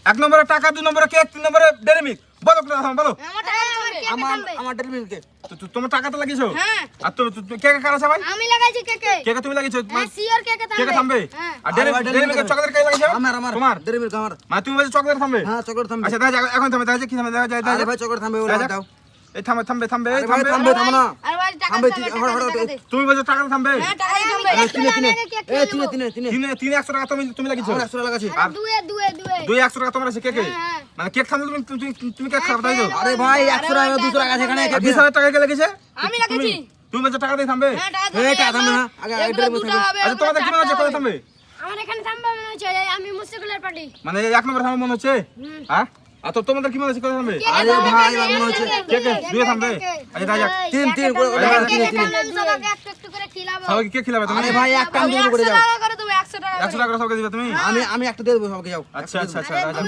এক নম্বরে টাকা, 2 নম্বরে কেক, 3 নম্বরে ডেইরি মিল্ক। বলো বলো। আমার ডেল মিল্কে। তোমার টাকা তো লাগিয়েছো? হ্যাঁ। আর কেকে কার আছে ভাই? আমি লাগাইছি কেকে। কেকে তুমি লাগিয়েছো? হ্যাঁ, সিওর কেকে থামবে। কেকে থামবে? হ্যাঁ। আর ডেইরি মিল্কের চকলেট কে লাগিয়েছো? আমার তোমার? ডেল মিল্ক আমার। মানে তুমি বলছো চকলেট থামবে? হ্যাঁ চকলেট থামবে। আচ্ছা দেখা যাক, এখন থামবে, দেখা যাক কি থামবে, দেখা যায়, দেখা আরে যায়। ভাই চকলেট থামবে দেখা ওরা যাক। দাও। এই থামবে থামবে থামবে আরে ভাই থামবে। থামবে থামো না। আর ভাই টাকা থামবে, দে, হড়, টাকা হড়, দে। তুমি বলছো টাকা থামবে? হ্যাঁ, টাকা থামবে। তিনে। 100 টাকা তুমি লাগিয়েছো? আমার 100 টাকা লাগাছি। আর দুয়ে। 100 টাকা তোমার আছে কেকে? হ্যাঁ। মানে কেক থামলে তুমি কেক খাবে তাই তো? আরে ভাই 100 টাকা 200 টাকা আছে এখানে। আর 20,000 টাকা কে লেগেছে? আমি লাগাইছি। তুমি বলছো টাকা দিয়ে থামবে? হ্যাঁ, টাকা এই থামবে। টাকা থামবে না। আগে এগুলো ডেল মিল্ক দুটো হবে। আচ্ছা তোমাদের কি মনে হচ্ছে কত থামবে? আমার এখানে থামবে মনে হচ্ছে, আমি মুস্তাকুলের পার্টি। মানে 1 নম্বরে থামবে মনে হচ্ছে? হ্যাঁ? আর তো তোমাদের কি মনে হচ্ছে কত থামবে? আরে ভাই আমার মনে হচ্ছে কেকে দুয়ে থামবে? আচ্ছা দেখা যাক। তিন করে ওটা তিনে। সবাইকে একটু করে খিলাবো। সবাইকে কে খেলাবে তুমি? আরে ভাই এক কাম করে যাও। 100 টাকা করে তুমি 100 টাকা 100 টাকা করে সবাইকে দিবে তুমি? আমি একটা দিয়ে দেবো সবাইকে যাও। আচ্ছা আচ্ছা আচ্ছা আরে আচ্ছা।